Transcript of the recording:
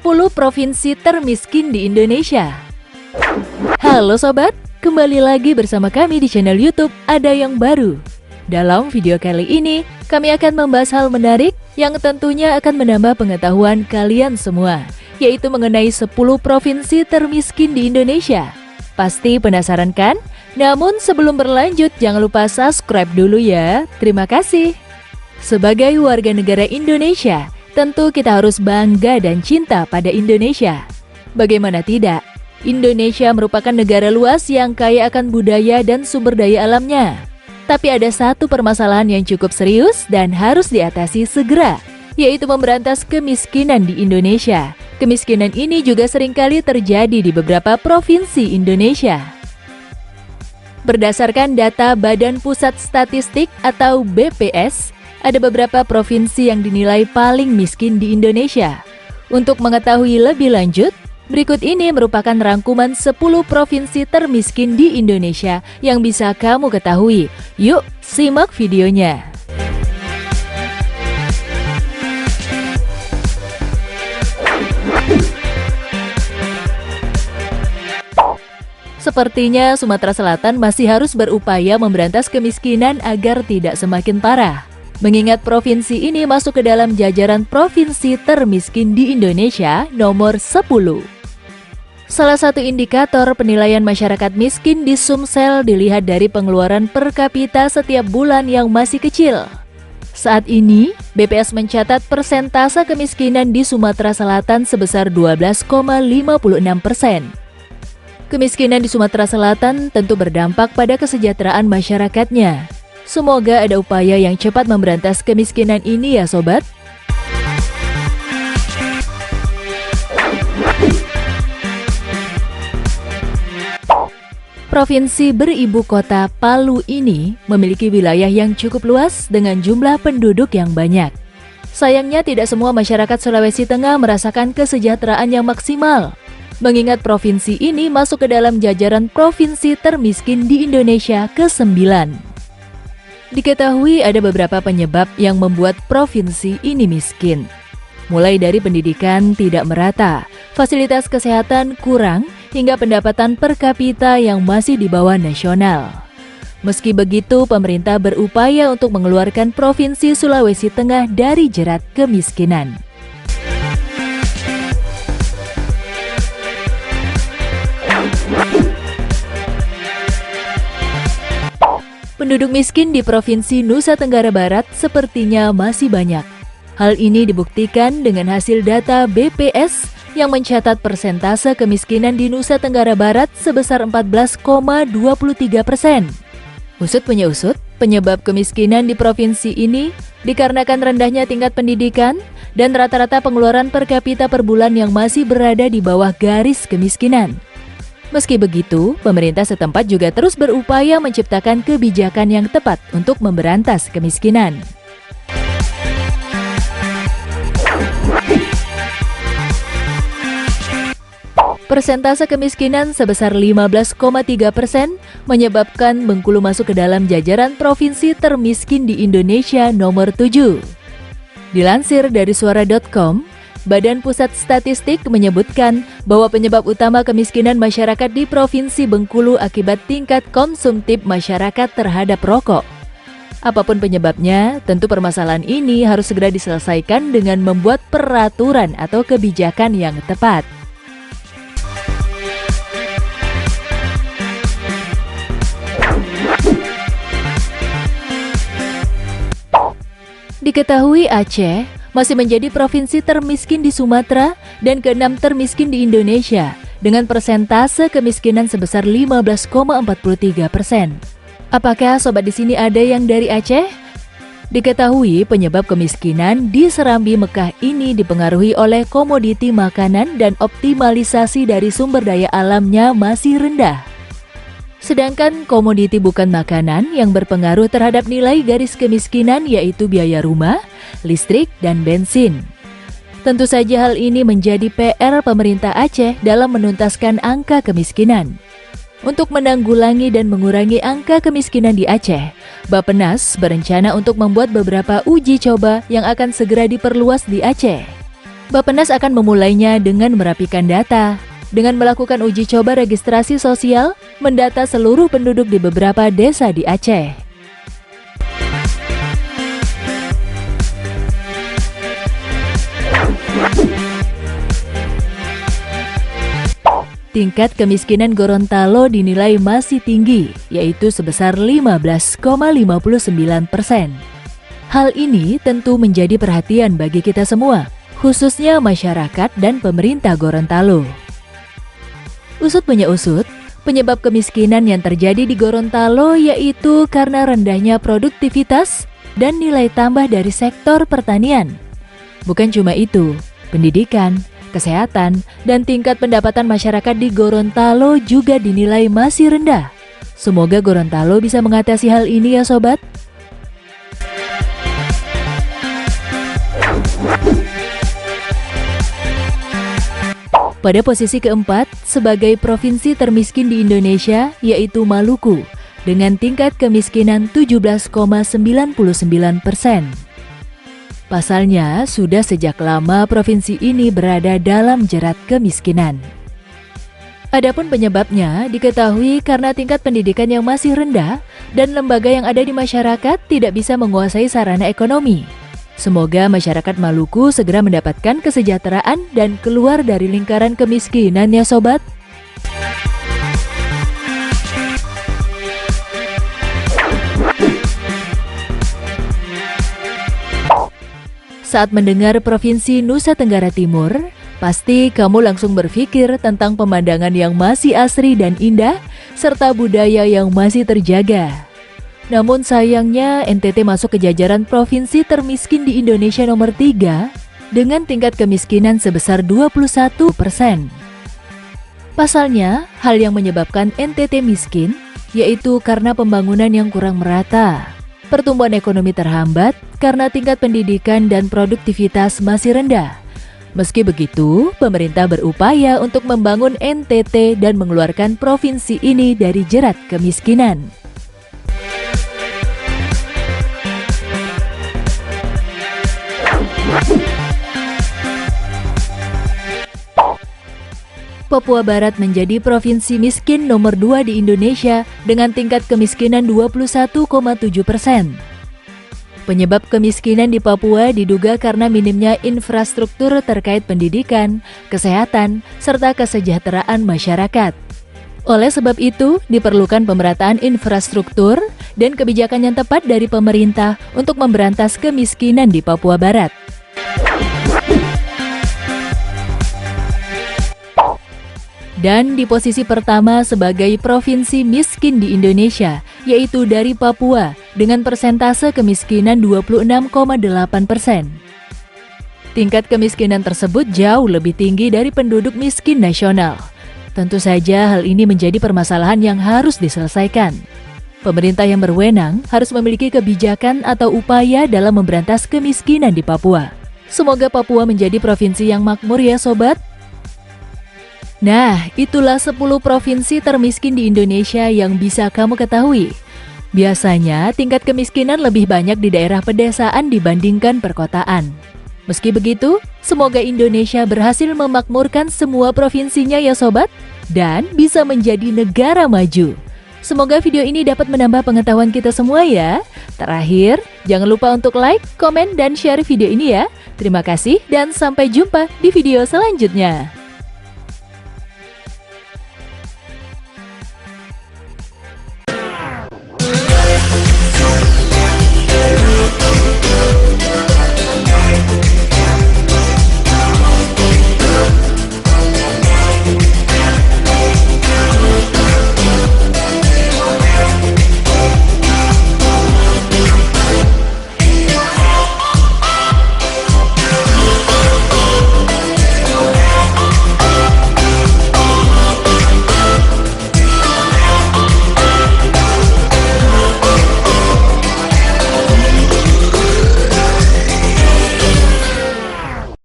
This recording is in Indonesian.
10 provinsi termiskin di Indonesia. Halo sobat, kembali lagi bersama kami di channel YouTube Ada Yang Baru. Dalam video kali ini, kami akan membahas hal menarik yang tentunya akan menambah pengetahuan kalian semua, yaitu mengenai 10 provinsi termiskin di Indonesia. Pasti penasaran kan? Namun sebelum berlanjut, jangan lupa subscribe dulu ya. Terima kasih. Sebagai warga negara Indonesia, tentu kita harus bangga dan cinta pada Indonesia. Bagaimana tidak? Indonesia merupakan negara luas yang kaya akan budaya dan sumber daya alamnya. Tapi ada satu permasalahan yang cukup serius dan harus diatasi segera, yaitu memberantas kemiskinan di Indonesia. Kemiskinan ini juga seringkali terjadi di beberapa provinsi Indonesia. Berdasarkan data Badan Pusat Statistik atau BPS, ada beberapa provinsi yang dinilai paling miskin di Indonesia. Untuk mengetahui lebih lanjut, berikut ini merupakan rangkuman 10 provinsi termiskin di Indonesia yang bisa kamu ketahui. Yuk, simak videonya. Sepertinya Sumatera Selatan masih harus berupaya memberantas kemiskinan agar tidak semakin parah. Mengingat provinsi ini masuk ke dalam jajaran provinsi termiskin di Indonesia nomor 10. Salah satu indikator penilaian masyarakat miskin di Sumsel dilihat dari pengeluaran per kapita setiap bulan yang masih kecil. Saat ini, BPS mencatat persentase kemiskinan di Sumatera Selatan sebesar 12,56%. Kemiskinan di Sumatera Selatan tentu berdampak pada kesejahteraan masyarakatnya. Semoga ada upaya yang cepat memberantas kemiskinan ini ya sobat. Provinsi beribu kota Palu ini memiliki wilayah yang cukup luas dengan jumlah penduduk yang banyak. Sayangnya tidak semua masyarakat Sulawesi Tengah merasakan kesejahteraan yang maksimal, mengingat provinsi ini masuk ke dalam jajaran provinsi termiskin di Indonesia ke-9. Diketahui ada beberapa penyebab yang membuat provinsi ini miskin. Mulai dari pendidikan tidak merata, fasilitas kesehatan kurang, hingga pendapatan per kapita yang masih di bawah nasional. Meski begitu, pemerintah berupaya untuk mengeluarkan Provinsi Sulawesi Tengah dari jerat kemiskinan. Penduduk miskin di Provinsi Nusa Tenggara Barat sepertinya masih banyak. Hal ini dibuktikan dengan hasil data BPS yang mencatat persentase kemiskinan di Nusa Tenggara Barat sebesar 14,23%. Usut punya usut, penyebab kemiskinan di provinsi ini dikarenakan rendahnya tingkat pendidikan dan rata-rata pengeluaran per kapita per bulan yang masih berada di bawah garis kemiskinan. Meski begitu, pemerintah setempat juga terus berupaya menciptakan kebijakan yang tepat untuk memberantas kemiskinan. Persentase kemiskinan sebesar 15,3% menyebabkan Bengkulu masuk ke dalam jajaran provinsi termiskin di Indonesia nomor 7. Dilansir dari suara.com, Badan Pusat Statistik menyebutkan bahwa penyebab utama kemiskinan masyarakat di Provinsi Bengkulu akibat tingkat konsumtif masyarakat terhadap rokok. Apapun penyebabnya, tentu permasalahan ini harus segera diselesaikan dengan membuat peraturan atau kebijakan yang tepat. Diketahui Aceh masih menjadi provinsi termiskin di Sumatera dan ke-6 termiskin di Indonesia dengan persentase kemiskinan sebesar 15,43%. Apakah sobat di sini ada yang dari Aceh? Diketahui penyebab kemiskinan di Serambi Mekah ini dipengaruhi oleh komoditi makanan dan optimalisasi dari sumber daya alamnya masih rendah. Sedangkan komoditi bukan makanan yang berpengaruh terhadap nilai garis kemiskinan yaitu biaya rumah, listrik, dan bensin. Tentu saja hal ini menjadi PR pemerintah Aceh dalam menuntaskan angka kemiskinan. Untuk menanggulangi dan mengurangi angka kemiskinan di Aceh, Bappenas berencana untuk membuat beberapa uji coba yang akan segera diperluas di Aceh. Bappenas akan memulainya dengan merapikan data, dengan melakukan uji coba registrasi sosial, mendata seluruh penduduk di beberapa desa di Aceh. Tingkat kemiskinan Gorontalo dinilai masih tinggi, yaitu sebesar 15,59%. Hal ini tentu menjadi perhatian bagi kita semua, khususnya masyarakat dan pemerintah Gorontalo. Usut punya usut, penyebab kemiskinan yang terjadi di Gorontalo yaitu karena rendahnya produktivitas dan nilai tambah dari sektor pertanian. Bukan cuma itu, pendidikan, kesehatan, dan tingkat pendapatan masyarakat di Gorontalo juga dinilai masih rendah. Semoga Gorontalo bisa mengatasi hal ini ya sobat. Pada posisi keempat, sebagai provinsi termiskin di Indonesia, yaitu Maluku, dengan tingkat kemiskinan 17,99%. Pasalnya, sudah sejak lama provinsi ini berada dalam jerat kemiskinan. Adapun penyebabnya diketahui karena tingkat pendidikan yang masih rendah dan lembaga yang ada di masyarakat tidak bisa menguasai sarana ekonomi. Semoga masyarakat Maluku segera mendapatkan kesejahteraan dan keluar dari lingkaran kemiskinan ya sobat. Saat mendengar Provinsi Nusa Tenggara Timur, pasti kamu langsung berpikir tentang pemandangan yang masih asri dan indah, serta budaya yang masih terjaga. Namun sayangnya NTT masuk ke jajaran provinsi termiskin di Indonesia nomor 3 dengan tingkat kemiskinan sebesar 21%. Pasalnya, hal yang menyebabkan NTT miskin yaitu karena pembangunan yang kurang merata. Pertumbuhan ekonomi terhambat karena tingkat pendidikan dan produktivitas masih rendah. Meski begitu, pemerintah berupaya untuk membangun NTT dan mengeluarkan provinsi ini dari jerat kemiskinan. Papua Barat menjadi provinsi miskin nomor 2 di Indonesia dengan tingkat kemiskinan 21,7%. Penyebab kemiskinan di Papua diduga karena minimnya infrastruktur terkait pendidikan, kesehatan, serta kesejahteraan masyarakat. Oleh sebab itu, diperlukan pemerataan infrastruktur dan kebijakan yang tepat dari pemerintah untuk memberantas kemiskinan di Papua Barat. Dan di posisi pertama sebagai provinsi miskin di Indonesia, yaitu dari Papua dengan persentase kemiskinan 26,8%. Tingkat kemiskinan tersebut jauh lebih tinggi dari penduduk miskin nasional. Tentu saja hal ini menjadi permasalahan yang harus diselesaikan. Pemerintah yang berwenang harus memiliki kebijakan atau upaya dalam memberantas kemiskinan di Papua. Semoga Papua menjadi provinsi yang makmur ya sobat. Nah, itulah 10 provinsi termiskin di Indonesia yang bisa kamu ketahui. Biasanya, tingkat kemiskinan lebih banyak di daerah pedesaan dibandingkan perkotaan. Meski begitu, semoga Indonesia berhasil memakmurkan semua provinsinya ya sobat, dan bisa menjadi negara maju. Semoga video ini dapat menambah pengetahuan kita semua ya. Terakhir, jangan lupa untuk like, komen, dan share video ini ya. Terima kasih dan sampai jumpa di video selanjutnya.